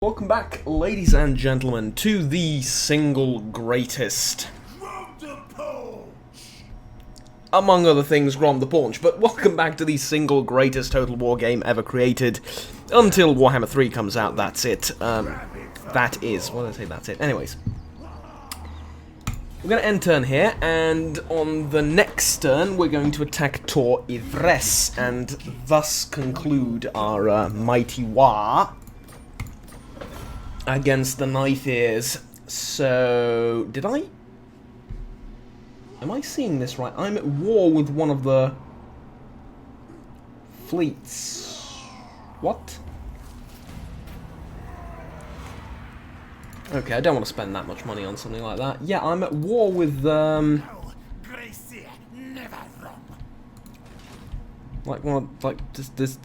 Welcome back, ladies and gentlemen, to the single greatest, Grom The Paunch! among other things, Grom The Paunch, but welcome back to the single greatest Total War game ever created, until Warhammer 3 comes out, that's it. That is, what did I say, that's it. Anyways, we're going to end turn here, and on the next turn, we're going to attack Tor Ivres, and thus conclude our mighty WAAGH against the Knife Ears. So, am I seeing this right? I'm at war with one of the fleets. What? Okay, I don't want to spend that much money on something like that. Yeah, I'm at war with,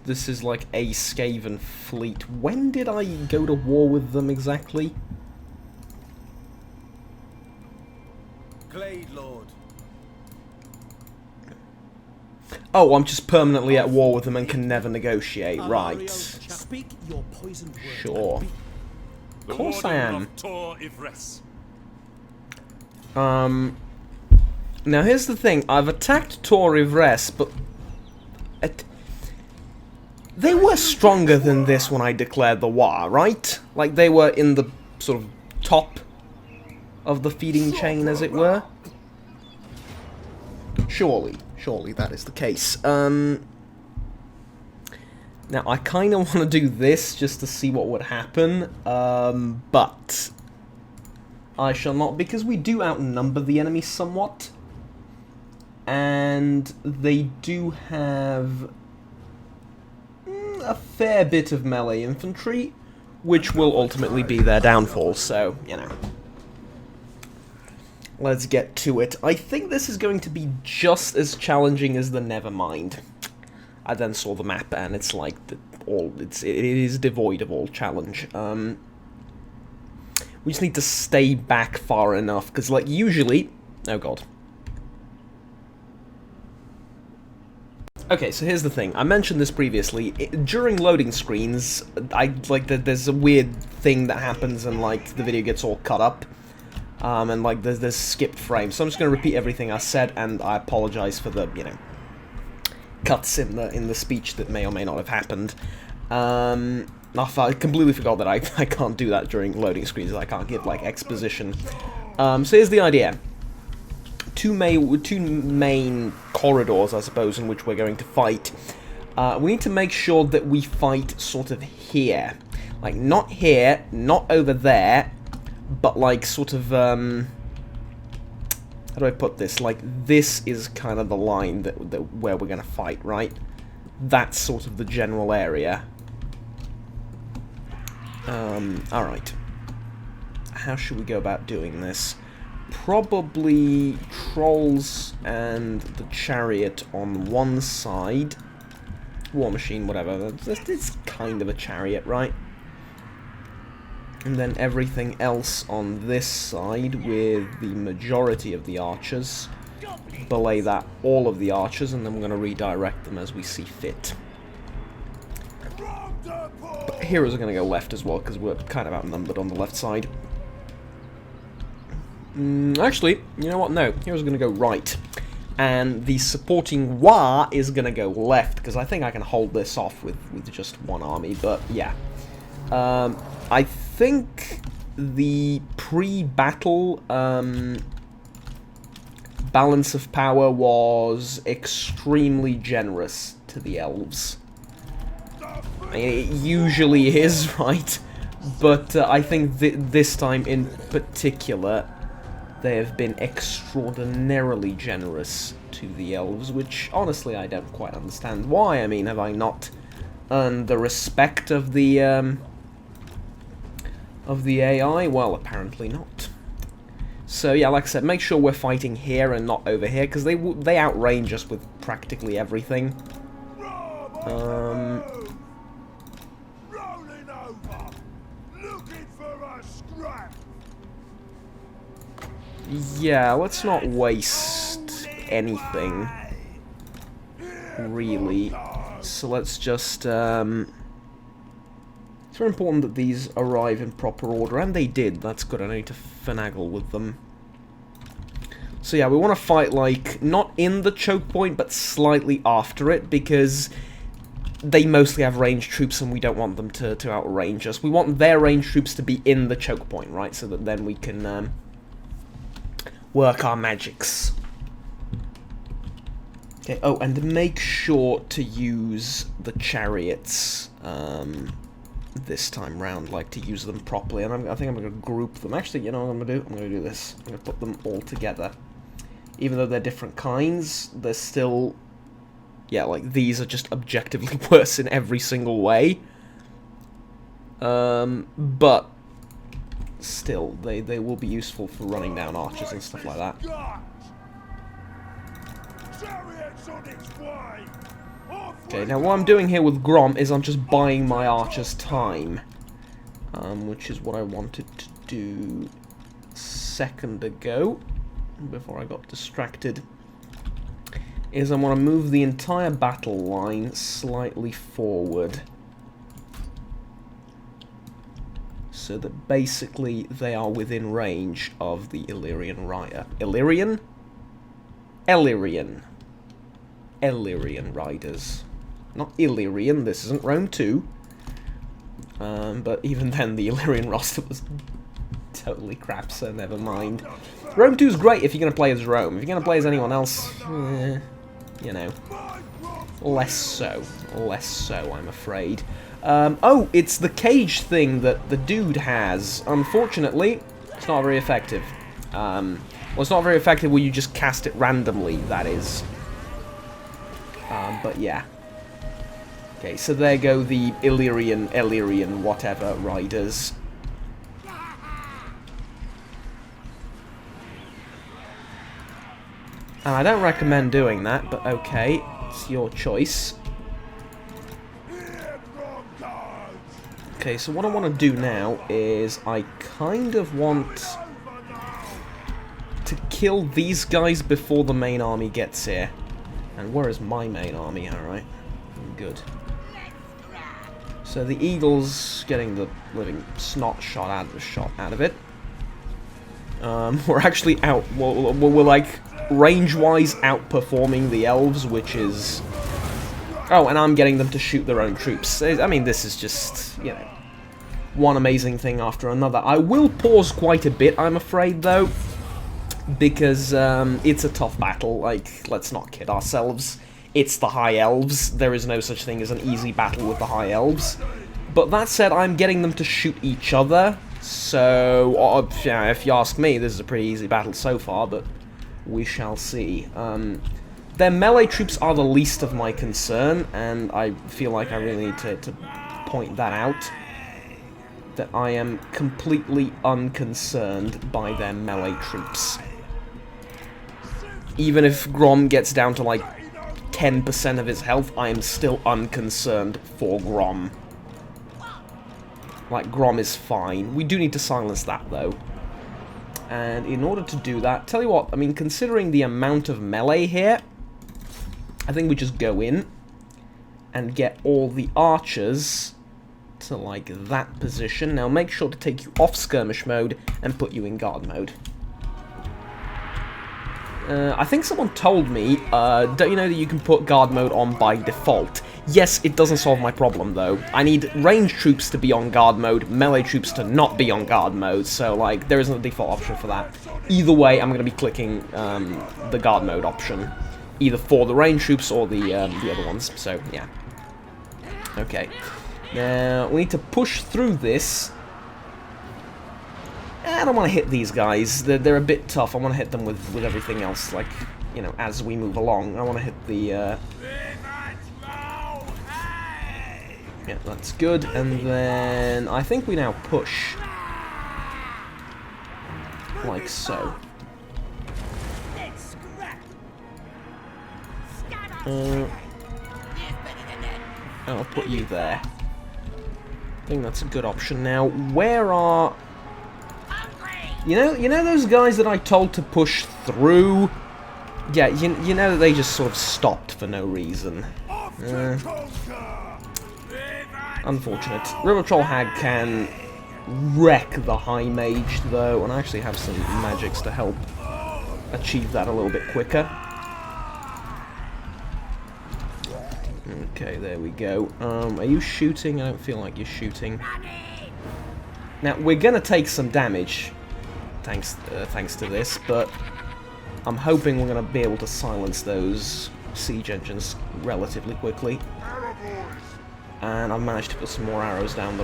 this is like a Skaven fleet. When did I go to war with them exactly? Glade Lord. Oh, I'm just permanently at war with them and can never negotiate. Right. Speak your poisoned word. Sure. Of course I am. Tor Ivres. Now here's the thing. I've attacked Tor Ivres, but they were stronger than this when I declared the war, right? Like, they were in the sort of top of the feeding chain, as it were. Surely that is the case. Now, I kind of want to do this just to see what would happen, but I shall not, because we do outnumber the enemy somewhat, and they do have a fair bit of melee infantry, which will ultimately be their downfall, so, you know. Let's get to it. I think this is going to be just as challenging as the Nevermind. I then saw the map, and it's like, it is devoid of all challenge. We just need to stay back far enough, because, like, usually... Oh, God. Okay, so here's the thing. I mentioned this previously. During loading screens, there's a weird thing that happens and, like, the video gets all cut up. And, like, there's skipped frames. So I'm just going to repeat everything I said, and I apologize for the, you know, cuts in the speech that may or may not have happened. I completely forgot that I can't do that during loading screens. I can't give, like, exposition. So here's the idea. Two main corridors, I suppose, in which we're going to fight. We need to make sure that we fight sort of here. Like, not here, not over there, but, like, sort of, how do I put this? Like, this is kind of the line where we're going to fight, right? That's sort of the general area. Alright. How should we go about doing this? Probably trolls and the chariot on one side. War machine, whatever. It's kind of a chariot, right? And then everything else on this side with the majority of the archers. Belay that, all of the archers, and then we're going to redirect them as we see fit. But heroes are going to go left as well, because we're kind of outnumbered on the left side. Actually, you know what? No, heroes are going to go right. And the supporting WAAGH is going to go left, because I think I can hold this off with just one army, but yeah. I think the pre-battle balance of power was extremely generous to the elves. I mean, it usually is, right? But I think this time in particular, they have been extraordinarily generous to the elves, which honestly I don't quite understand why. I mean, have I not earned the respect of the AI? Well, apparently not. So yeah, like I said, make sure we're fighting here and not over here, because they outrange us with practically everything. Rolling over, looking for a scrap. Yeah, let's not waste anything, really. So let's just It's very important that these arrive in proper order, and they did. That's good. I don't need to finagle with them. So yeah, we want to fight, like, not in the choke point, but slightly after it, because they mostly have ranged troops, and we don't want them to outrange us. We want their ranged troops to be in the choke point, right? So that then we can work our magics. Okay, oh, and make sure to use the chariots this time round, like to use them properly. And I think I'm going to group them. Actually, you know what I'm going to do? I'm going to do this. I'm going to put them all together. Even though they're different kinds, they're still... Yeah, like, these are just objectively worse in every single way. But still, they will be useful for running down archers and stuff like that. Okay, now what I'm doing here with Grom is I'm just buying my archers time. Which is what I wanted to do a second ago, before I got distracted. Is I want to move the entire battle line slightly forward. So that basically they are within range of the Illyrian rider. Illyrian? Illyrian. Illyrian riders. Not Illyrian, this isn't Rome 2. But even then, the Illyrian roster was totally crap, so never mind. Rome 2 is great if you're going to play as Rome. If you're going to play as anyone else, you know, less so, I'm afraid. Oh, it's the cage thing that the dude has. Unfortunately, it's not very effective. Well, it's not very effective when you just cast it randomly, that is. But yeah. Okay, so there go the Illyrian, whatever, riders. And I don't recommend doing that, but okay, it's your choice. Okay, so what I want to do now is I kind of want to kill these guys before the main army gets here. And where is my main army? Alright, good. So the Eagle's getting the living snot shot out of it. We're actually we're like range-wise outperforming the elves, which is... Oh, and I'm getting them to shoot their own troops. I mean, this is just, you know, one amazing thing after another. I will pause quite a bit, I'm afraid, though, because it's a tough battle. Like, let's not kid ourselves. It's the High Elves. There is no such thing as an easy battle with the High Elves. But that said, I'm getting them to shoot each other, so yeah, if you ask me, this is a pretty easy battle so far, but we shall see. Their melee troops are the least of my concern, and I feel like I really need to point that out. That I am completely unconcerned by their melee troops. Even if Grom gets down to like 10% of his health, I am still unconcerned for Grom. Like, Grom is fine. We do need to silence that, though. And in order to do that, tell you what, I mean, considering the amount of melee here, I think we just go in and get all the archers to, like, that position. Now, make sure to take you off skirmish mode and put you in guard mode. I think someone told me, don't you know that you can put guard mode on by default? Yes, it doesn't solve my problem, though. I need ranged troops to be on guard mode, melee troops to not be on guard mode, so, like, there isn't a default option for that. Either way, I'm going to be clicking the guard mode option, either for the ranged troops or the other ones, so, yeah. Okay. Now, we need to push through this. I don't want to hit these guys. They're a bit tough. I want to hit them with everything else, like, you know, as we move along. I want to hit the... Yeah, that's good. And then I think we now push. Like so. I'll put you there. I think that's a good option. Now, where are... You know those guys that I told to push through? Yeah, you know that they Unfortunate. River Troll Hag can wreck the High Mage, though, and I actually have some magics to help achieve that a little bit quicker. Okay, there we go. Are you shooting? I don't feel like you're shooting. Now, we're gonna take some damage, thanks to this, but I'm hoping we're gonna be able to silence those siege engines relatively quickly. And I've managed to put some more arrows down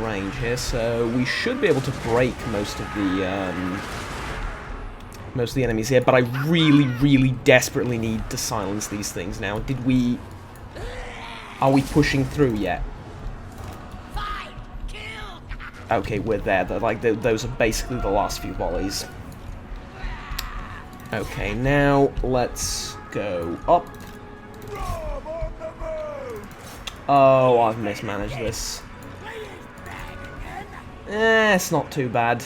range here, so we should be able to break most of the enemies here. But I really desperately need to silence these things now. Are we pushing through yet? Okay, we're there. Those are basically the last few volleys. Okay, now let's go up. Oh, I've mismanaged this. It's not too bad.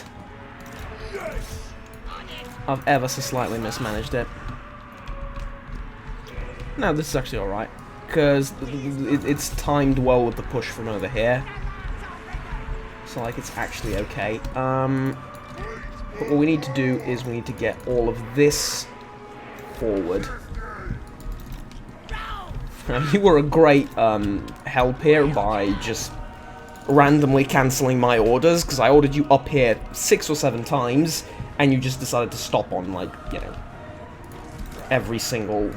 I've ever so slightly mismanaged it. No, this is actually alright, because it's timed well with the push from over here. So, like, it's actually okay. But what we need to do is we need to get all of this forward. You were a great help here by just randomly cancelling my orders, because I ordered you up here 6 or 7 times, and you just decided to stop on, like, you know, every single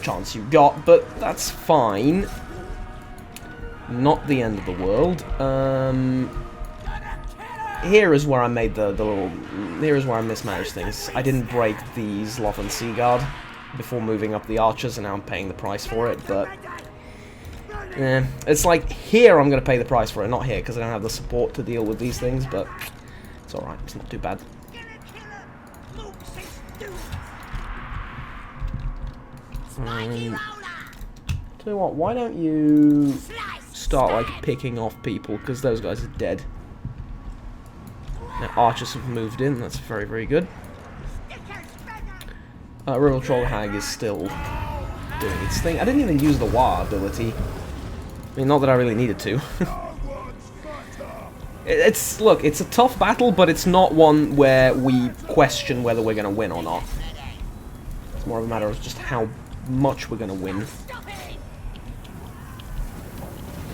chance you got, but that's fine. Not the end of the world. Here is where I made the little... Here is where I mismanaged things. I didn't break these Lothern Sea Guard before moving up the archers, and now I'm paying the price for it, but... it's like, here I'm going to pay the price for it, not here, because I don't have the support to deal with these things, but it's alright, it's not too bad. Tell you what, why don't you start, like, picking off people, because those guys are dead. Now, archers have moved in, that's very good. River Troll Hag is still doing its thing. I didn't even use the WAAGH ability. I mean, not that I really needed to. Look, it's a tough battle, but it's not one where we question whether we're going to win or not. It's more of a matter of just how much we're going to win.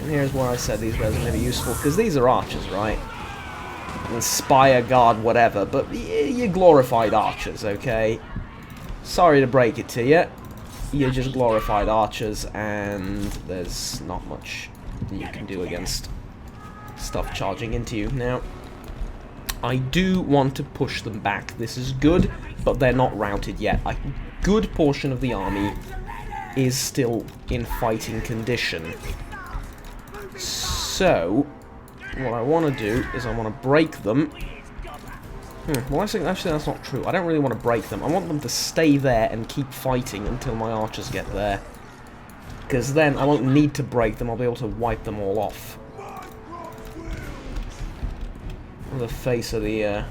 And here's where I said these guys are going to be useful, because these are archers, right? Inspire, guard, whatever, but you're glorified archers, okay? Sorry to break it to you. You're just glorified archers, and there's not much you can do against stuff charging into you. Now, I do want to push them back. This is good, but they're not routed yet. A good portion of the army is still in fighting condition. So, what I want to do is I want to break them. Well, actually, that's not true. I don't really want to break them. I want them to stay there and keep fighting until my archers get there. Because then I won't need to break them. I'll be able to wipe them all off. The face of the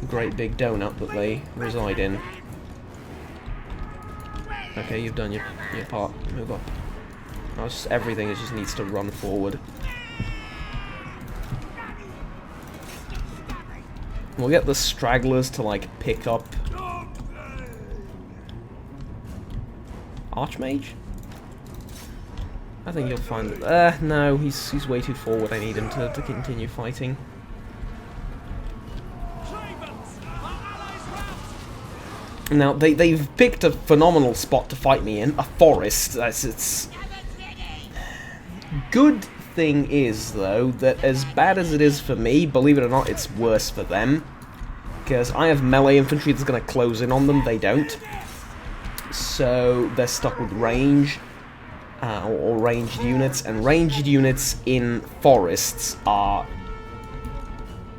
great big donut that they reside in. Okay, you've done your part. Move up. Everything just needs to run forward. We'll get the stragglers to, like, pick up... Archmage? I think you'll find that... no, he's way too forward. I need him to continue fighting. Now, they've picked a phenomenal spot to fight me in. A forest. It's... Good thing is, though, that as bad as it is for me, believe it or not, it's worse for them. Because I have melee infantry that's going to close in on them, they don't. So they're stuck with range, or ranged units, and ranged units in forests are...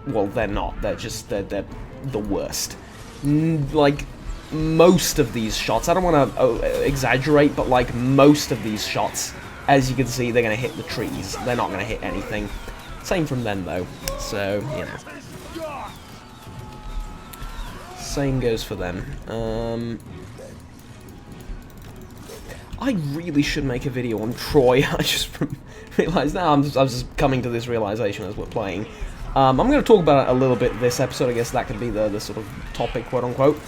well, they're not, they're the worst. Like, most of these shots, I don't want to exaggerate, but like, most of these shots... as you can see, they're going to hit the trees. They're not going to hit anything. Same from them, though. So, you know. Same goes for them. I really should make a video on Troy. I just realised now, I was just coming to this realisation as we're playing. I'm going to talk about it a little bit this episode. I guess that could be the sort of topic, quote-unquote.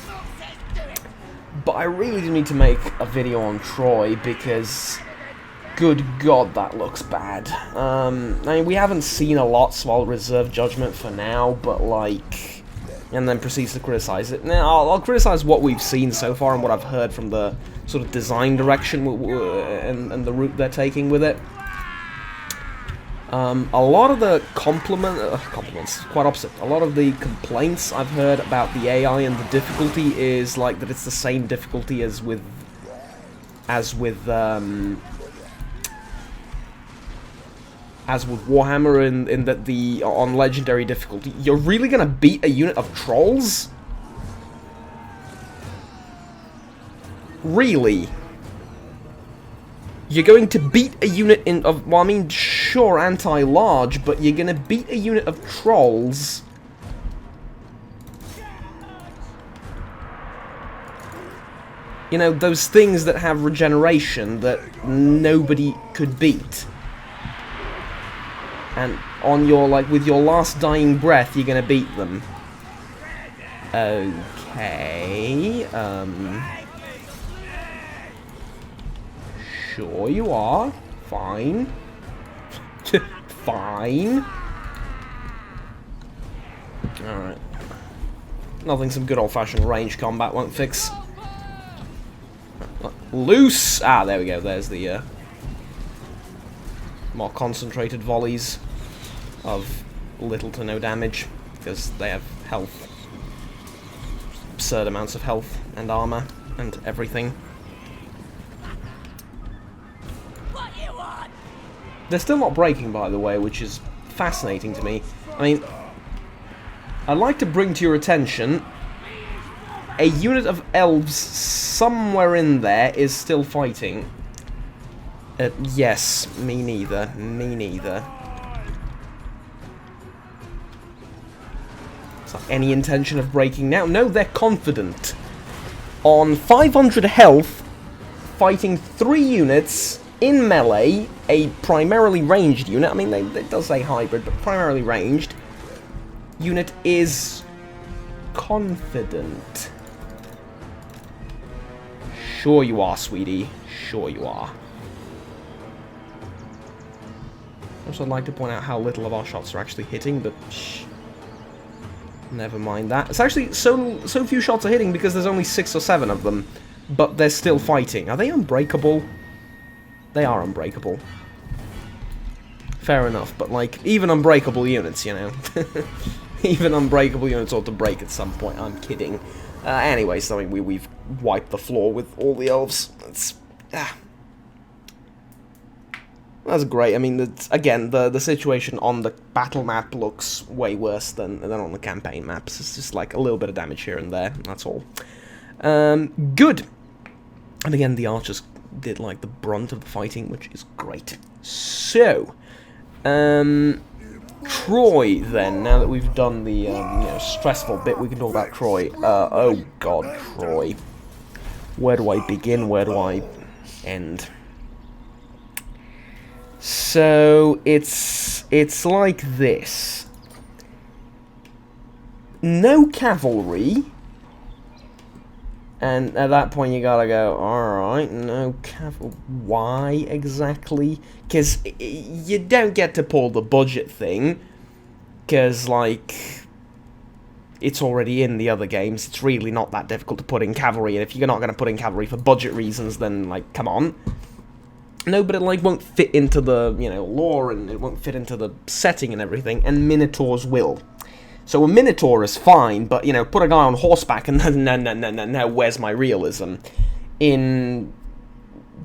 But I really do need to make a video on Troy, because, good God, that looks bad. I mean, we haven't seen a lot, so I'll reserve judgment for now, but, like... And then proceeds to criticize it. Now, I'll criticize what we've seen so far and what I've heard from the sort of design direction and the route they're taking with it. A lot of the compliments, quite opposite. A lot of the complaints I've heard about the AI and the difficulty is like that it's the same difficulty as with Warhammer in that on legendary difficulty, you're really gonna beat a unit of trolls? Really? You're going to beat a unit well, I mean, sure, anti-large, but you're gonna beat a unit of trolls? You know, those things that have regeneration that nobody could beat. And on your, like, with your last dying breath, you're gonna beat them. Okay, sure you are. Fine. Fine. Alright. Nothing some good old-fashioned range combat won't fix. Loose! Ah, there we go. There's the, more concentrated volleys of little to no damage, because they have health. Absurd amounts of health and armor and everything. They're still not breaking, by the way, which is fascinating to me. I mean, I'd like to bring to your attention a unit of elves somewhere in there is still fighting. Yes, me neither. Me neither. Is there any intention of breaking now? No, they're confident. On 500 health, fighting 3 units in melee, a primarily ranged unit. I mean, it does say hybrid, but primarily ranged. Unit is confident. Sure you are, sweetie. Sure you are. Also, I'd like to point out how little of our shots are actually hitting, but shh. Never mind that. It's actually so few shots are hitting because there's only 6 or 7 of them, but they're still fighting. Are they unbreakable? They are unbreakable. Fair enough, but like, even unbreakable units, you know. Even unbreakable units ought to break at some point. I'm kidding. Anyway, so I mean, we've wiped the floor with all the elves. It's... That's great. I mean, it's, again, the situation on the battle map looks way worse than on the campaign maps. It's just like a little bit of damage here and there. That's all. Good. And again, the archers did like the brunt of the fighting, which is great. So, Troy, then, now that we've done the, you know, stressful bit, we can talk about Troy. Oh god, Troy. Where do I begin? Where do I end? So, it's like this. No cavalry. And at that point you gotta go, alright, no cavalry. Why exactly? Because you don't get to pull the budget thing. Because, like, it's already in the other games. It's really not that difficult to put in cavalry. And if you're not going to put in cavalry for budget reasons, then, like, come on. No, but it, like, won't fit into the, you know, lore, and it won't fit into the setting and everything. And Minotaurs will. So a Minotaur is fine, but, you know, put a guy on horseback and no, where's my realism? In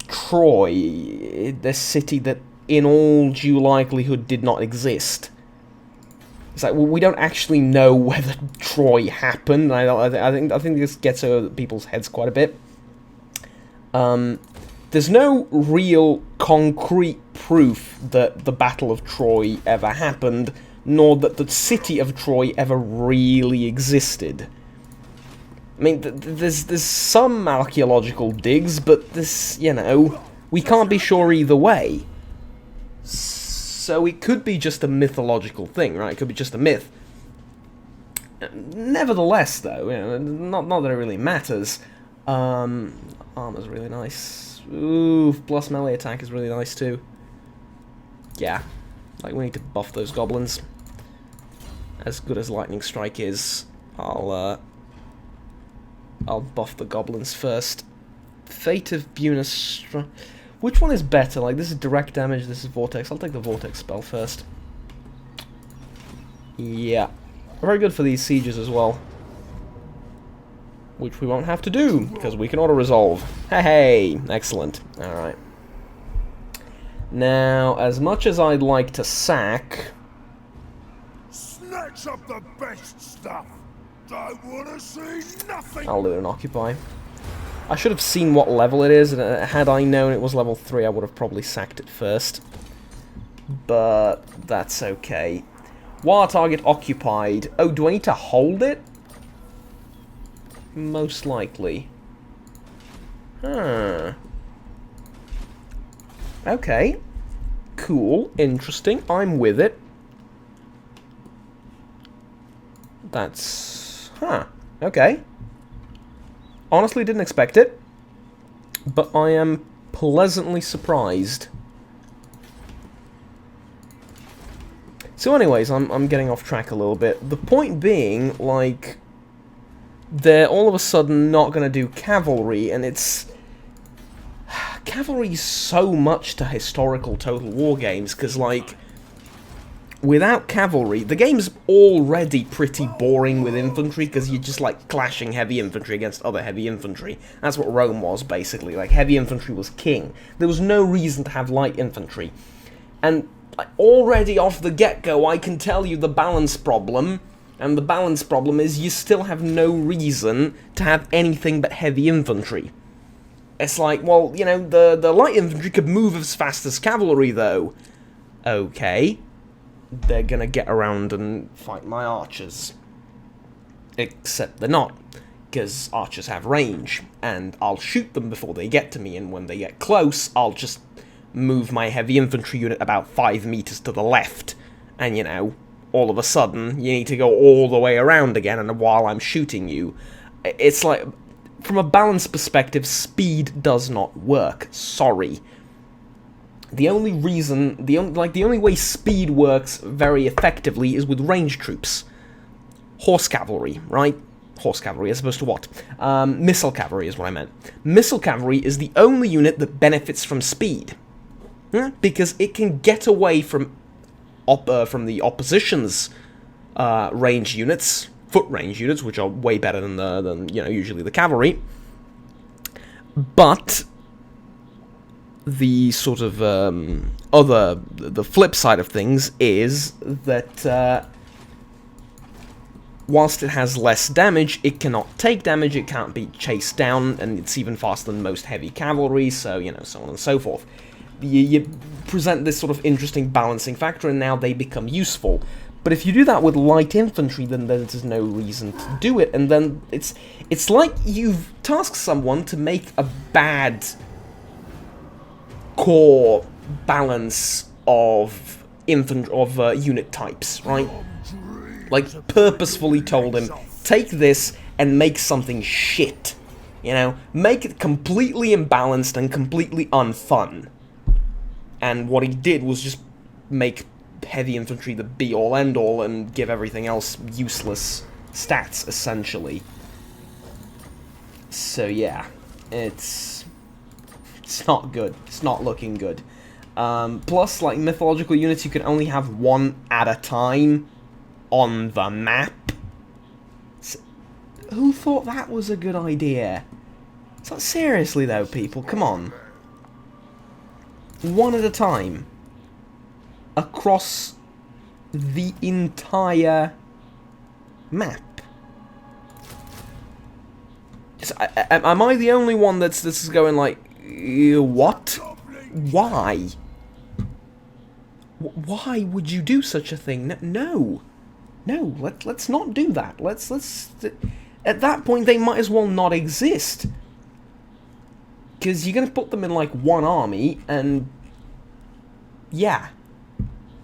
Troy, the city that in all due likelihood did not exist. It's like, well, we don't actually know whether Troy happened. I think this gets over people's heads quite a bit. There's no real concrete proof that the Battle of Troy ever happened, nor that the city of Troy ever really existed. I mean, there's some archaeological digs, but this, you know, we can't be sure either way. So it could be just a mythological thing, right? It could be just a myth. Nevertheless, though, you know, not that it really matters. Armor's really nice. Ooh, plus melee attack is really nice too. Yeah, like we need to buff those goblins. As good as lightning strike is, I'll buff the goblins first. Fate of Bunus. Which one is better? Like, this is direct damage, this is vortex. I'll take the vortex spell first. Yeah. Very good for these sieges as well. Which we won't have to do, because we can auto-resolve. Hey, excellent. Alright. Now, as much as I'd like to sack... Snatch up the best stuff. Don't wanna see nothing. I'll do an occupy. I should have seen what level it is, and had I known it was level 3, I would have probably sacked it first. But that's okay. While target occupied... Oh, do I need to hold it? Most likely. Huh. Okay. Cool. Interesting. I'm with it. That's... Huh. Okay. Honestly, didn't expect it. But I am pleasantly surprised. So anyways, I'm getting off track a little bit. The point being, like... They're all of a sudden not going to do cavalry, and it's... Cavalry is so much to historical Total War games, because, like... Without cavalry, the game's already pretty boring with infantry, because you're just, like, clashing heavy infantry against other heavy infantry. That's what Rome was, basically. Like, heavy infantry was king. There was no reason to have light infantry. And like, already off the get-go, I can tell you the balance problem... And the balance problem is you still have no reason to have anything but heavy infantry. It's like, well, you know, the light infantry could move as fast as cavalry, though. Okay. They're gonna get around and fight my archers. Except they're not. Because archers have range. And I'll shoot them before they get to me, and when they get close, I'll just move my heavy infantry unit about 5 meters to the left. And, you know... all of a sudden, you need to go all the way around again, and while I'm shooting you, it's like, from a balance perspective, speed does not work. Sorry. The only reason, the only way speed works very effectively is with range troops. Horse cavalry, right? Horse cavalry as opposed to what? Missile cavalry is what I meant. Missile cavalry is the only unit that benefits from speed. Because it can get away from the opposition's range units, foot range units, which are way better than you know, usually the cavalry. But the sort of the flip side of things is that whilst it has less damage, it cannot take damage, it can't be chased down, and it's even faster than most heavy cavalry, so, you know, so on and so forth. You present this sort of interesting balancing factor, and now they become useful. But if you do that with light infantry, then there's no reason to do it, and then it's like you've tasked someone to make a bad core balance of unit types, right? Like, purposefully told him, take this and make something shit. You know, make it completely imbalanced and completely unfun. And what he did was just make heavy infantry the be-all, end-all, and give everything else useless stats, essentially. So yeah, it's not good. It's not looking good. Plus, like, mythological units, you can only have one at a time on the map. So, who thought that was a good idea? It's like, seriously though, people, come on. One at a time. Across the entire map. Am I the only one this is going like, what? Why? Why would you do such a thing? No. No, let's not do that. at that point they might as well not exist. Because you're going to put them in, like, one army, and yeah,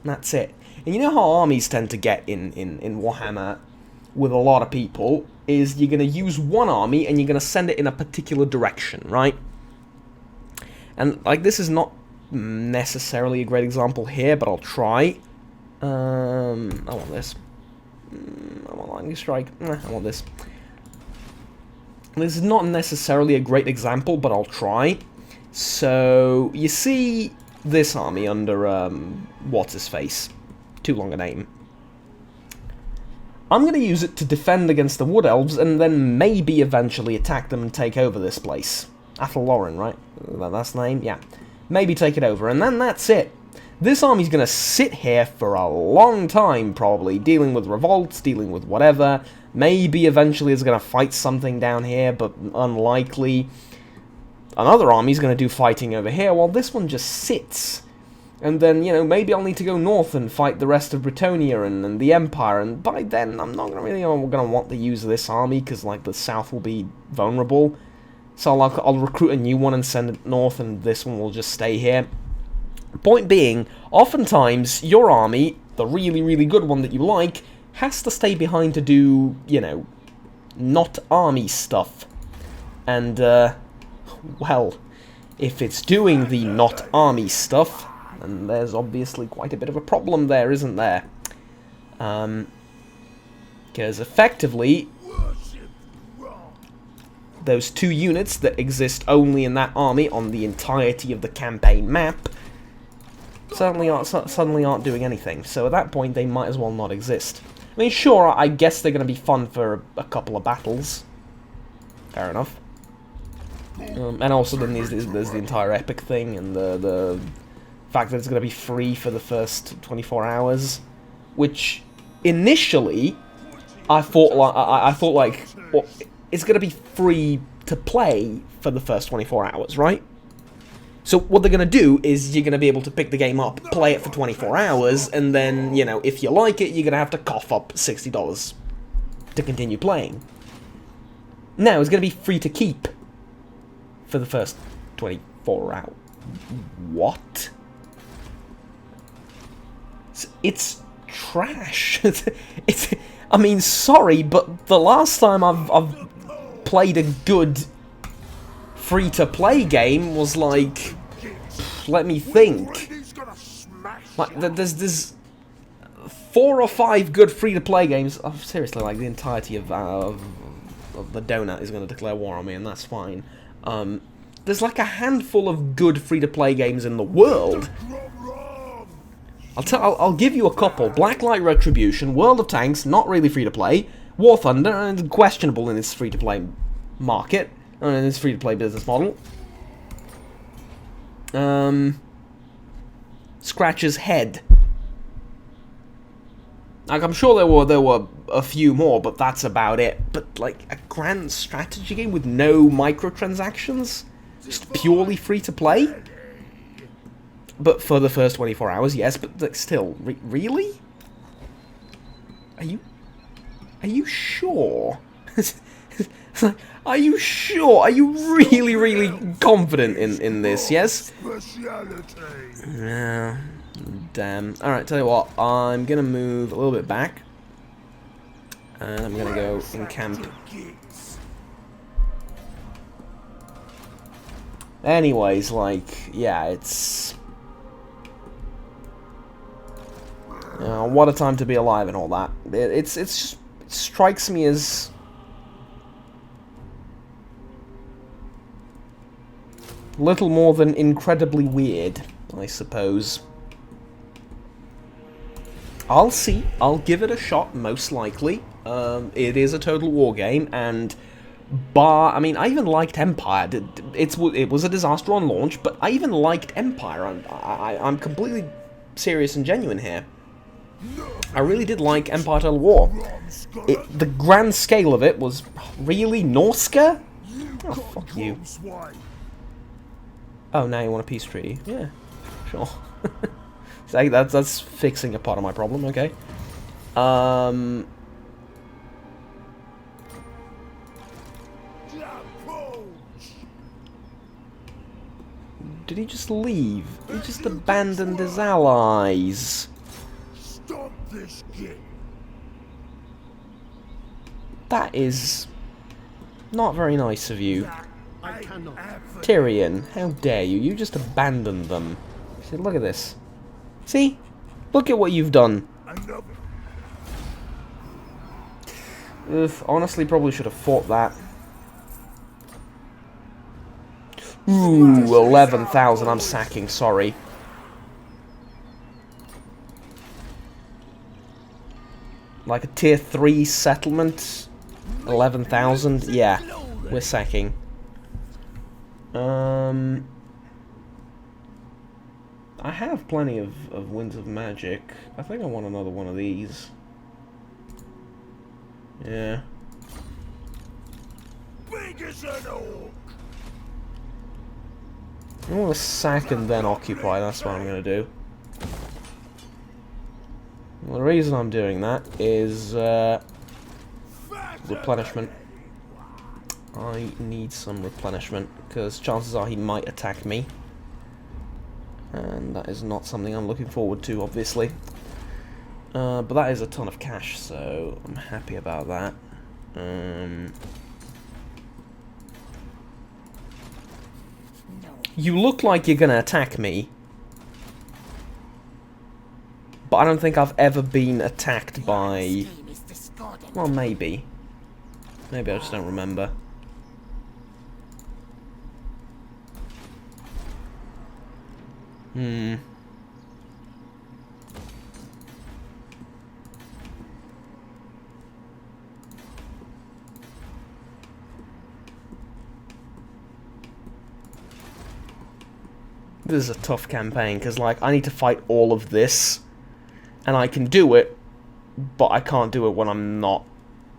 that's it. And you know how armies tend to get in Warhammer with a lot of people, is you're going to use one army and you're going to send it in a particular direction, right? And, like, this is not necessarily a great example here, but I'll try. I want this. I want lightning strike. I want this. This is not necessarily a great example, but I'll try. So, you see this army under, what's-his-face? Too long a name. I'm going to use it to defend against the Wood Elves, and then maybe eventually attack them and take over this place. Athelloren, right? That's the name? Yeah. Maybe take it over, and then that's it. This army's going to sit here for a long time, probably, dealing with revolts, dealing with whatever. Maybe eventually it's going to fight something down here, but unlikely. Another army's going to do fighting over here, while this one just sits. And then, you know, maybe I'll need to go north and fight the rest of Bretonnia and the Empire, and by then I'm not really going to want to use this army, because, like, the south will be vulnerable. So I'll recruit a new one and send it north, and this one will just stay here. Point being, oftentimes, your army, the really, really good one that you like, has to stay behind to do, you know, not army stuff. And, well, if it's doing the not army stuff, then there's obviously quite a bit of a problem there, isn't there? Because effectively, those two units that exist only in that army on the entirety of the campaign map suddenly aren't doing anything. So at that point, they might as well not exist. I mean, sure, I guess they're going to be fun for a couple of battles. Fair enough. And also then there's the entire epic thing, and the fact that it's going to be free for the first 24 hours, which initially I thought like well, it's going to be free to play for the first 24 hours, right? So what they're going to do is you're going to be able to pick the game up, play it for 24 hours, and then, you know, if you like it, you're going to have to cough up $60 to continue playing. Now, it's going to be free to keep for the first 24 hours. What? It's trash. I mean, sorry, but the last time I've played a good free-to-play game was like, let me think. Like, there's 4 or 5 good free-to-play games. Oh, seriously, like the entirety of the donut is going to declare war on me, and that's fine. There's like a handful of good free-to-play games in the world. I'll give you a couple: Blacklight Retribution, World of Tanks, not really free-to-play, War Thunder, and questionable in its free-to-play market. In this free-to-play business model. Scratch's Head. Like, I'm sure there were a few more, but that's about it. But, like, a grand strategy game with no microtransactions? Just purely free-to-play? But for the first 24 hours, yes, but like, still, really? Are you sure? Are you sure? Are you really, really confident in this, yes? Yeah, damn. Alright, tell you what, I'm gonna move a little bit back. And I'm gonna go in camp. Anyways, like, yeah, it's... what a time to be alive and all that. It's just, it strikes me as... little more than incredibly weird, I suppose. I'll see. I'll give it a shot, most likely. It is a Total War game, and I mean, I even liked Empire. It was a disaster on launch, but I even liked Empire. I'm completely serious and genuine here. I really did like Empire Total War. The grand scale of it was really Norska? Oh, fuck you. Oh, now you want a peace treaty? Yeah, sure. So that's fixing a part of my problem. Okay. Did he just leave? He just abandoned his allies. Stop this kid. That is not very nice of you. I cannot. Tyrion, how dare you? You just abandoned them. See, look at this. See? Look at what you've done. Ugh, honestly, probably should have fought that. Ooh, 11,000. I'm sacking, sorry. Like a tier 3 settlement? 11,000? Yeah, we're sacking. I have plenty of Winds of Magic. I think I want another one of these. Yeah. Big as an orc. I want to sack and then occupy, that's what I'm going to do. Well, the reason I'm doing that is replenishment. I need some replenishment, because chances are he might attack me. And that is not something I'm looking forward to, obviously. But that is a ton of cash, so I'm happy about that. You look like you're gonna attack me. But I don't think I've ever been attacked by... Well, maybe. Maybe I just don't remember. This is a tough campaign, because, like, I need to fight all of this, and I can do it, but I can't do it when I'm not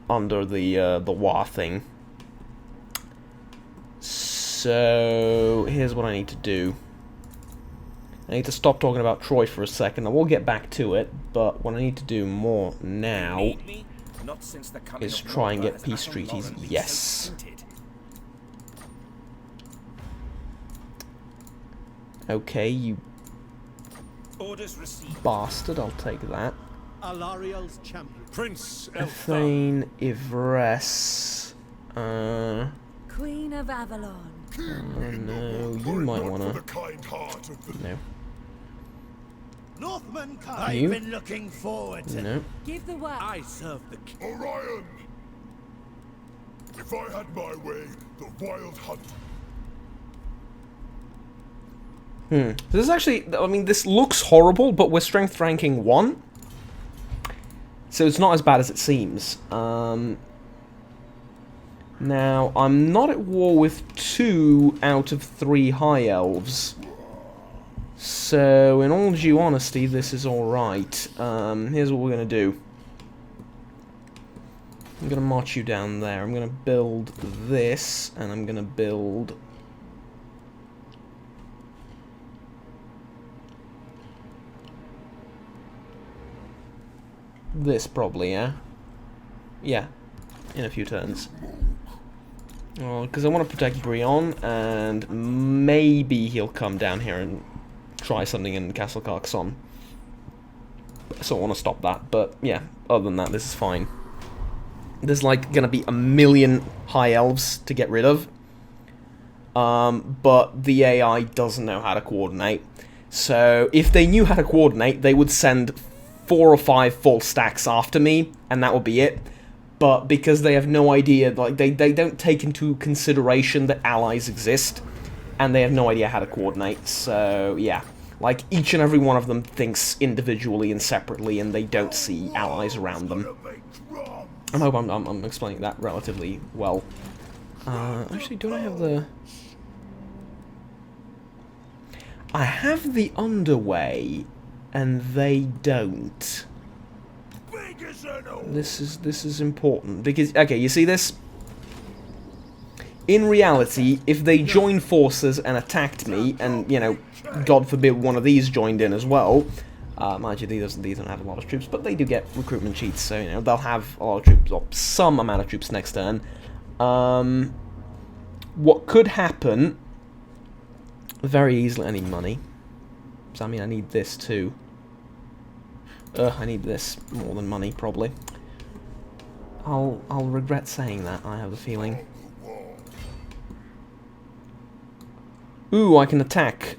under the WAAGH thing. So, here's what I need to do. I need to stop talking about Troy for a second. I will get back to it, but what I need to do more now is try and get peace treaties. Yes. Okay, you bastard, I'll take that. Alariel's champion. Prince Ethane Ivress. Queen of Avalon. No, you might wanna. No. Northman, You? I've been looking forward to. No. Give the word. I serve the king. Orion! If I had my way, the wild hunt. This is actually, I mean, this looks horrible, but we're strength ranking 1. So it's not as bad as it seems. Now, I'm not at war with 2 out of 3 High Elves. So, in all due honesty, this is alright. Here's what we're going to do. I'm going to march you down there. I'm going to build this, and I'm going to build... this, probably, yeah? Yeah, in a few turns. Well, because I want to protect Brion, and maybe he'll come down here and try something in Castle Carcassonne. So I want to stop that, but yeah, other than that, this is fine. There's like gonna be a million High Elves to get rid of. But the AI doesn't know how to coordinate. So if they knew how to coordinate, they would send 4 or 5 full stacks after me, and that would be it. But because they have no idea, like they don't take into consideration that allies exist, and they have no idea how to coordinate. So yeah, like each and every one of them thinks individually and separately, and they don't see allies around them. I hope I'm explaining that relatively well. Actually, don't I have the... I have the underway, and they don't. This is important, because, okay, you see this? In reality, if they joined forces and attacked me, and, you know, God forbid one of these joined in as well, mind you, these don't have a lot of troops, but they do get recruitment cheats, so, you know, they'll have a lot of troops, or some amount of troops next turn. What could happen, very easily. I need money. So I mean, I need this too. I need this more than money, probably. I'll regret saying that, I have a feeling. Ooh, I can attack.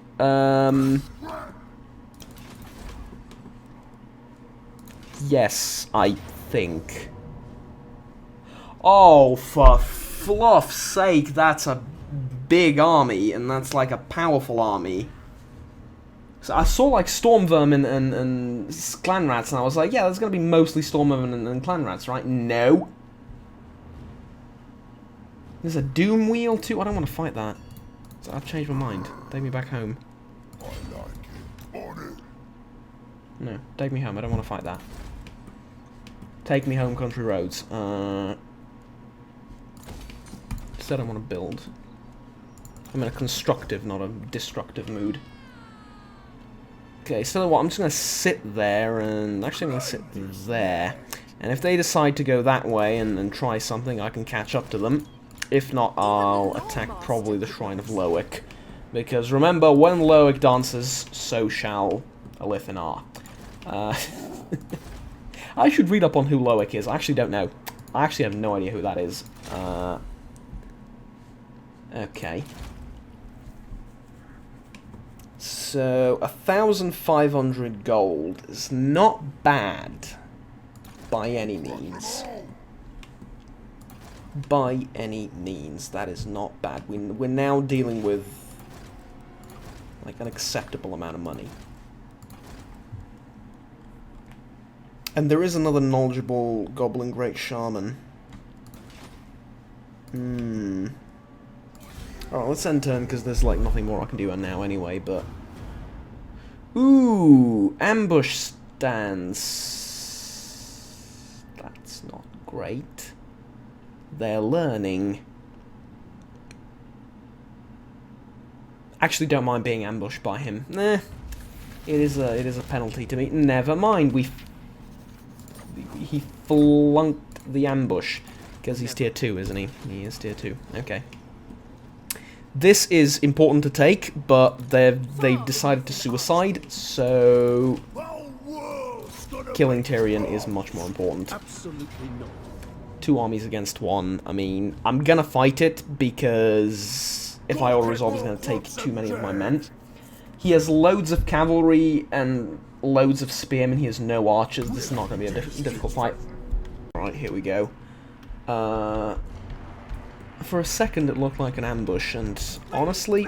Yes, I think. Oh, for fluff's sake, that's a big army, and that's like a powerful army. So I saw like Storm Vermin and Clan Rats, and I was like, yeah, there's gonna be mostly Storm Vermin and Clan Rats, right? No. There's a Doom Wheel too? I don't want to fight that. So I've changed my mind. Take me back home. I like it. On it. No, take me home. I don't want to fight that. Take me home, country roads. Instead I want to build. I'm in a constructive, not a destructive mood. Okay, so what, I'm just going to sit there, and actually I'm going to sit there. And if they decide to go that way and try something, I can catch up to them. If not, I'll attack probably the Shrine of WAAGH. Because remember, when WAAGH dances, so shall Alithanar. I should read up on who WAAGH is. I actually don't know. I actually have no idea who that is. Okay. So, 1,500 gold is not bad. By any means. By any means, that is not bad. We're now dealing with like an acceptable amount of money. And there is another knowledgeable Goblin Great Shaman. Alright, let's end turn, because there's like nothing more I can do now anyway, but... Ooh! Ambush stance. That's not great. They're learning. Actually, don't mind being ambushed by him. Nah. It is a penalty to me. Never mind, he flunked the ambush. Because he's tier 2, isn't he? He is tier 2. Okay. This is important to take, but they've decided to suicide, so killing Tyrion is much more important. Absolutely not. 2 armies against 1. I mean, I'm gonna fight it because if I auto-resolve, it's gonna take too many of my men. He has loads of cavalry and loads of spearmen. He has no archers. This is not gonna be a difficult fight. Alright, here we go. For a second it looked like an ambush, and honestly,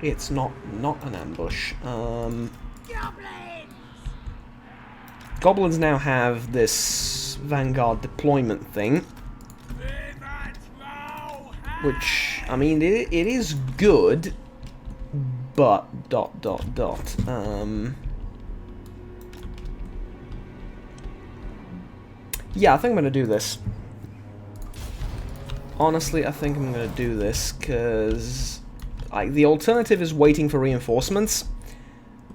it's not an ambush. Goblins now have this Vanguard deployment thing, which, I mean, it is good, but ... Yeah, I think I'm gonna do this. Honestly, I think I'm gonna do this, because the alternative is waiting for reinforcements,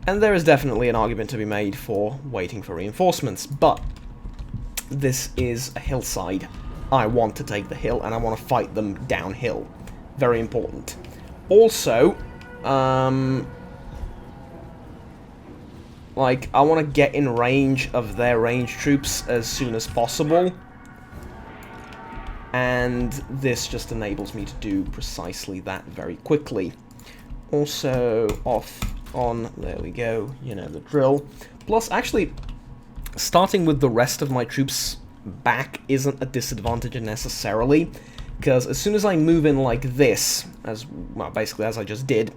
and there is definitely an argument to be made for waiting for reinforcements, but this is a hillside. I want to take the hill, and I want to fight them downhill. Very important. Also, like, I want to get in range of their ranged troops as soon as possible. And this just enables me to do precisely that very quickly. Also, off, on, there we go, you know the drill. Plus, actually, starting with the rest of my troops back isn't a disadvantage necessarily. Because as soon as I move in like this, as, well, basically as I just did,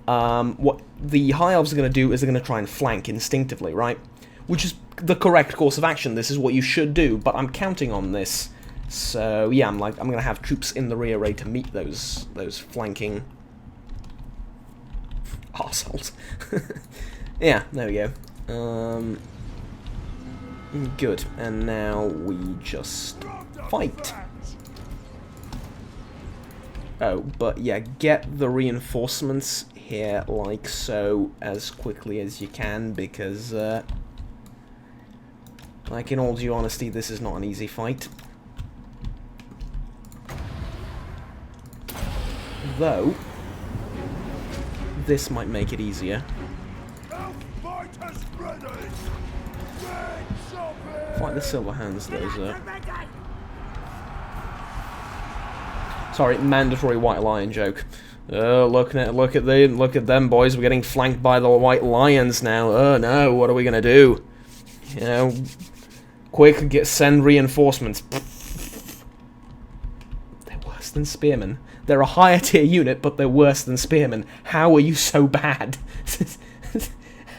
what the High Elves are going to do is they're going to try and flank instinctively, right? Which is the correct course of action. This is what you should do, but I'm counting on this. So, yeah, I'm going to have troops in the rear array to meet those flanking arseholes. Yeah, there we go. Good. And now we just fight. Oh, but yeah, get the reinforcements here, like so, as quickly as you can, because, like, in all due honesty, this is not an easy fight. Though, this might make it easier. Fight the silver hands, those are... Sorry, mandatory white lion joke. Look at them boys. We're getting flanked by the white lions now. Oh no, what are we gonna do? You know, quick, send reinforcements. They're worse than spearmen. They're a higher tier unit, but they're worse than spearmen. How are you so bad?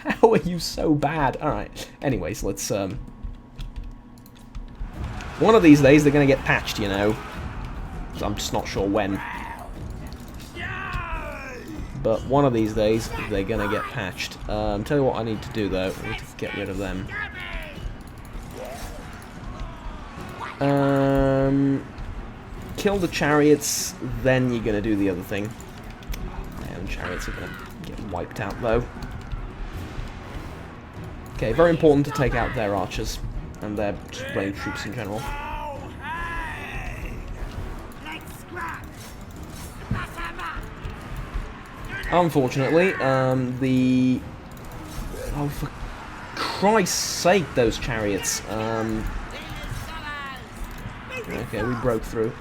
How are you so bad? All right. Anyways, let's one of these days they're gonna get patched, you know. I'm just not sure when. But one of these days, they're gonna get patched. Tell you what I need to do, though. I need to get rid of them. Kill the chariots, then you're gonna do the other thing. And chariots are gonna get wiped out, though. Okay, very important to take out their archers. And their range troops in general. Unfortunately, the... Oh, for Christ's sake, those chariots. Okay, we broke through.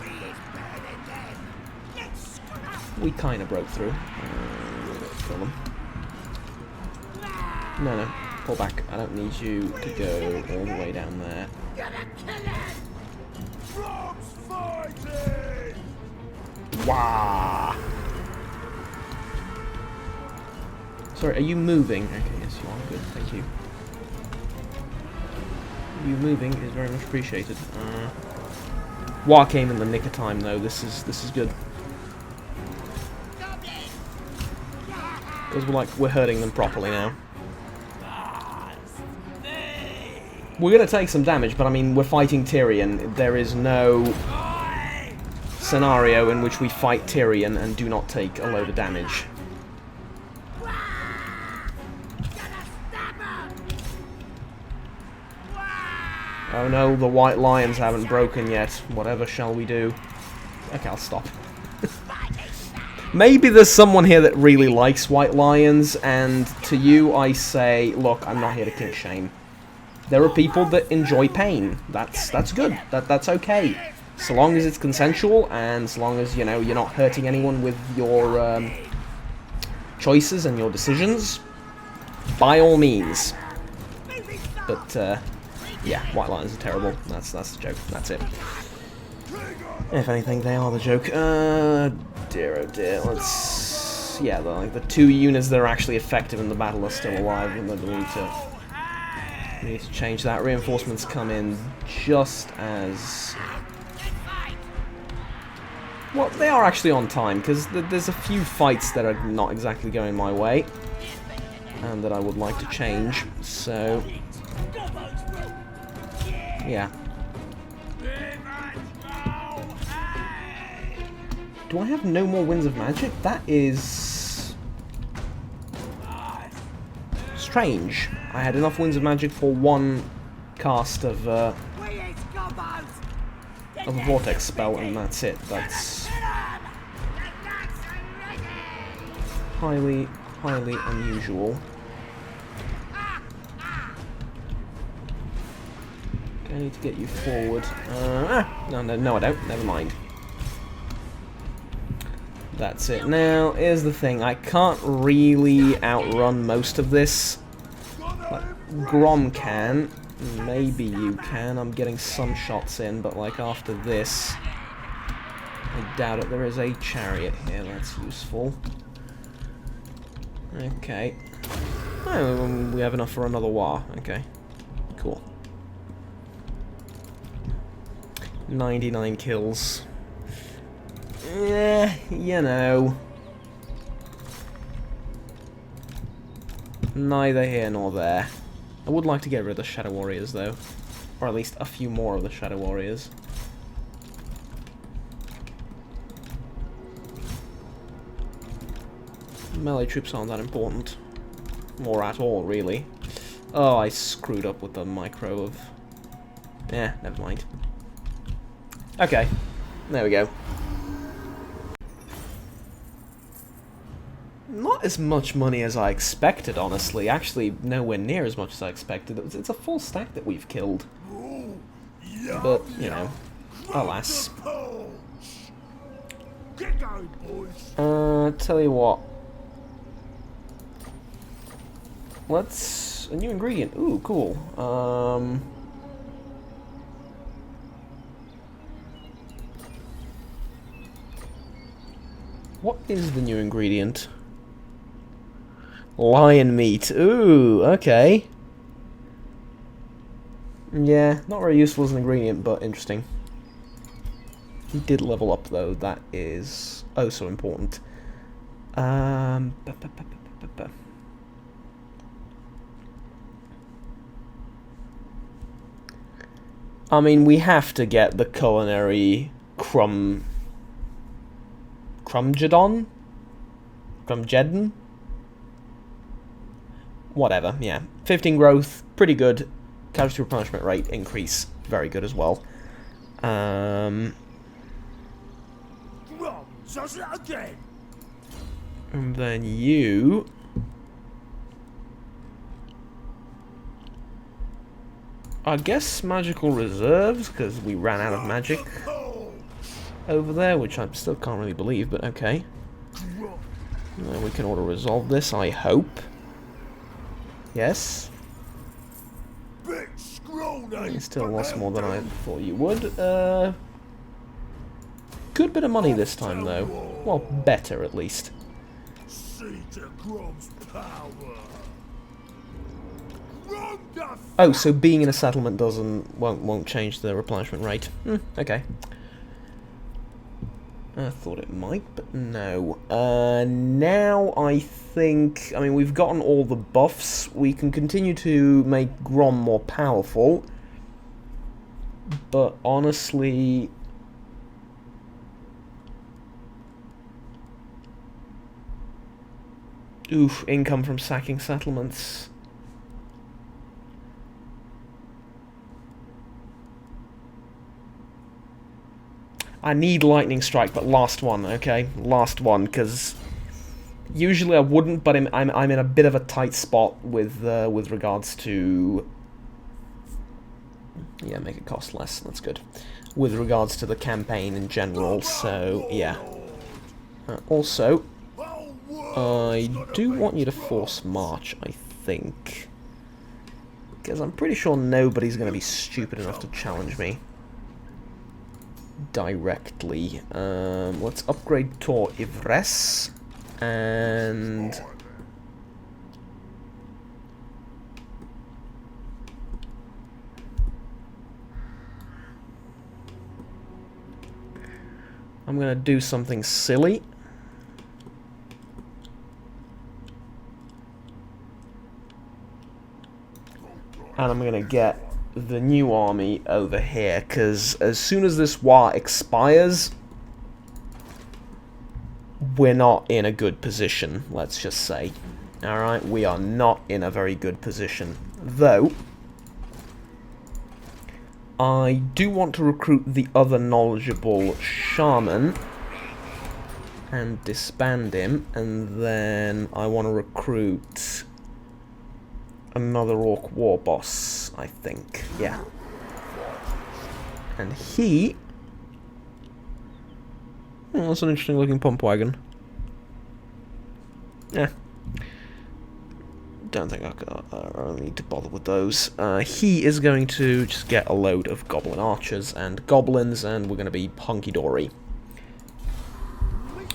We kind of broke through. Kill them. No, pull back. I don't need you to go all the way down there. Wow. Sorry, are you moving? Okay, yes you are. Good, thank you. You moving is very much appreciated. WAAGH came in the nick of time, though. This is good. Because we're hurting them properly now. We're gonna take some damage, but I mean, we're fighting Tyrion. There is no scenario in which we fight Tyrion and do not take a load of damage. Oh no, the white lions haven't broken yet. Whatever shall we do? Okay, I'll stop. Maybe there's someone here that really likes white lions, and to you I say, look, I'm not here to kick shame. There are people that enjoy pain. That's good. That's okay. So long as it's consensual, and so long as, you know, you're not hurting anyone with your choices and your decisions, by all means. But, yeah, white lions are terrible. That's the joke. That's it. If anything, they are the joke. Dear oh dear. Let's... Yeah, the two units that are actually effective in the battle are still alive, and we need to change that. Reinforcements come in just as... Well, they are actually on time, because there's a few fights that are not exactly going my way, and that I would like to change, so... Yeah. Do I have no more Winds of Magic? That is... strange. I had enough Winds of Magic for one cast of a Vortex spell, and that's it. That's... highly unusual. I need to get you forward. No, I don't. Never mind. That's it. Now, here's the thing. I can't really outrun most of this. Like, Grom can. Maybe you can. I'm getting some shots in, but like after this, I doubt it. There is a chariot here. That's useful. Okay. Oh, we have enough for another WAAGH. Okay. Cool. 99 kills. Yeah, you know. Neither here nor there. I would like to get rid of the Shadow Warriors, though. Or at least a few more of the Shadow Warriors. Melee troops aren't that important. Or at all, really. Oh, I screwed up with the micro of... Yeah, never mind. Okay, there we go. Not as much money as I expected, honestly. Actually, nowhere near as much as I expected. It's a full stack that we've killed. But, you know, alas. Get going, boys. Tell you what. Let's... a new ingredient. Ooh, cool. What is the new ingredient? Lion meat. Ooh, okay. Yeah, not very useful as an ingredient, but interesting. He did level up, though. That is oh so important. I mean, we have to get the culinary Crumjedon? Crumjedon? Whatever, yeah. 15 growth, pretty good. Casualty replenishment rate increase, very good as well. Grom, does it again. And then you... I guess magical reserves, because we ran out of magic over there, which I still can't really believe, but okay. We can auto-resolve this, I hope. Yes. You still lost more than I thought you would. Good bit of money this time, though. Well, better, at least. Oh, so being in a settlement won't change the replenishment rate. Okay. I thought it might, but no. Now I think... I mean, we've gotten all the buffs. We can continue to make Grom more powerful. But honestly... oof, income from sacking settlements. I need Lightning Strike, but last one, okay? Last one, because usually I wouldn't, but I'm in a bit of a tight spot with regards to... yeah, make it cost less, that's good. With regards to the campaign in general, so yeah. Also, I do want you to force march, I think. Because I'm pretty sure nobody's going to be stupid enough to challenge me directly. Let's upgrade Tor Ivres, and I'm gonna do something silly. And I'm gonna get the new army over here, because as soon as this WAAGH expires, we're not in a good position, let's just say. Alright, we are not in a very good position. Though, I do want to recruit the other knowledgeable shaman and disband him, and then I want to recruit another orc war boss, I think. Yeah. And he... oh, that's an interesting looking pump wagon. Yeah. Don't think I need to bother with those. He is going to just get a load of goblin archers and goblins, and we're going to be hunky-dory.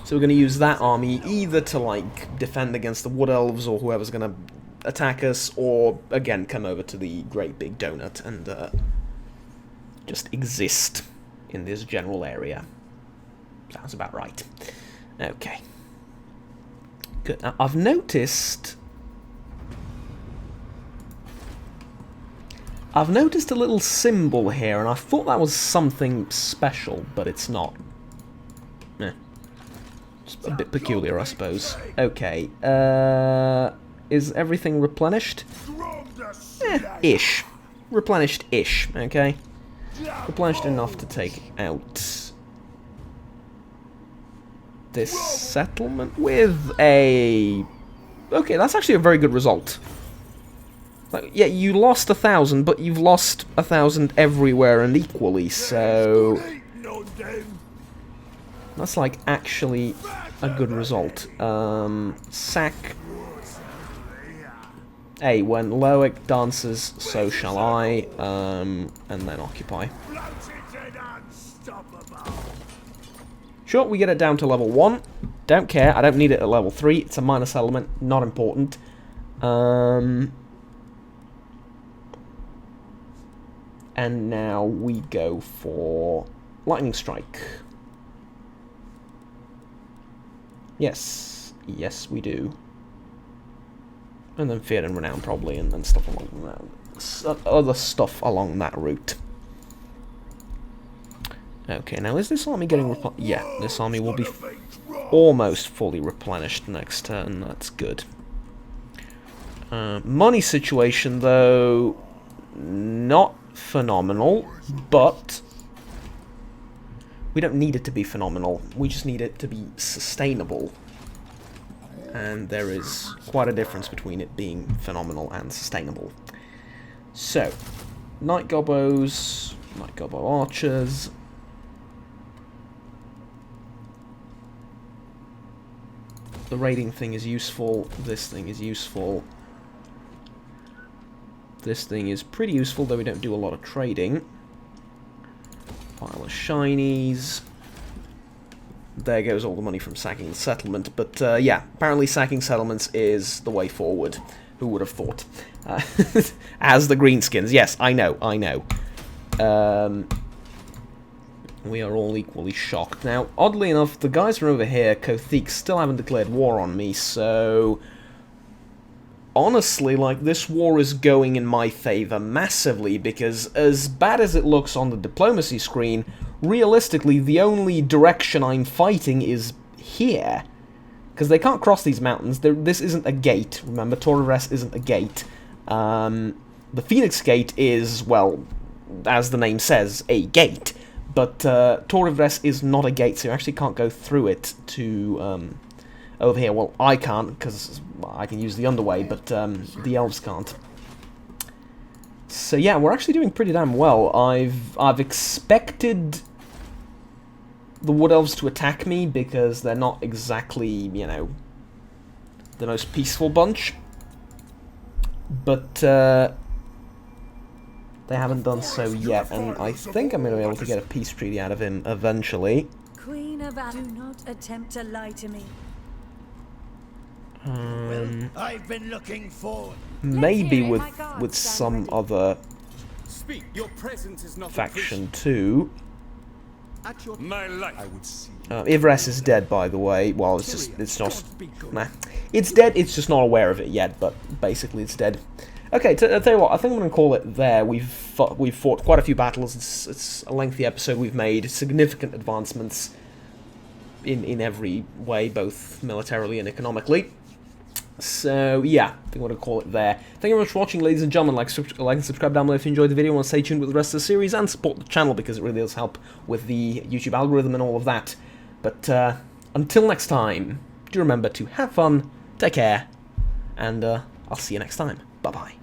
So we're going to use that army either to, like, defend against the wood elves or whoever's going to attack us, or again come over to the great big donut and just exist in this general area. Sounds about right. Okay. Good. Now, I've noticed a little symbol here, and I thought that was something special, but it's not. Just a bit peculiar, I suppose. Okay. Is everything replenished? Ish. Replenished-ish, okay? Replenished enough to take out this settlement with a... Okay, that's actually a very good result. Like, yeah, you lost 1,000, but you've lost 1,000 everywhere and equally, so... That's, like, actually a good result. Sack... Hey, when WAAGH dances, so shall I, and then occupy. Sure, we get it down to level 1. Don't care, I don't need it at level 3. It's a minus element, not important. And now we go for Lightning Strike. Yes, yes we do. And then Fear and Renown probably, and then stuff along that, other stuff along that route. Okay, now is this army getting yeah, this army will be almost fully replenished next turn. That's good. Money situation though, not phenomenal, but we don't need it to be phenomenal. We just need it to be sustainable. And there is quite a difference between it being phenomenal and sustainable. So, Night Gobbos, Night Gobbo Archers. The raiding thing is useful, this thing is useful. This thing is pretty useful, though we don't do a lot of trading. Pile of shinies. There goes all the money from sacking the settlement, but yeah, apparently sacking settlements is the way forward. Who would have thought? As the greenskins, yes, I know. We are all equally shocked. Now, oddly enough, the guys from over here, Kothique, still haven't declared war on me, so... Honestly, like, this war is going in my favor massively, because as bad as it looks on the diplomacy screen, realistically, the only direction I'm fighting is here. Because they can't cross these mountains. This isn't a gate. Remember, Torres isn't a gate. The Phoenix Gate is, well, as the name says, a gate. But Torres is not a gate, so you actually can't go through it to over here. Well, I can't, because I can use the underway, but the elves can't. So yeah, we're actually doing pretty damn well. I've expected the Wood Elves to attack me, because they're not exactly, you know, the most peaceful bunch. But they haven't done so yet, and I think I'm going to be able to get a peace treaty out of him eventually. Queen of Avalon, do not attempt to lie to me. I've been looking forward. Maybe with some other faction too. My life. I would see. Ivres is dead, by the way. Well, it's not. Nah, it's dead. It's just not aware of it yet. But basically, it's dead. Okay, I'll tell you what. I think I'm going to call it there. We've fought quite a few battles. It's a lengthy episode. We've made significant advancements in every way, both militarily and economically. So, yeah, I think I'm going to call it there. Thank you very much for watching, ladies and gentlemen. Like and subscribe down below if you enjoyed the video and want to stay tuned with the rest of the series, and support the channel because it really does help with the YouTube algorithm and all of that. But until next time, do remember to have fun, take care, and I'll see you next time. Bye-bye.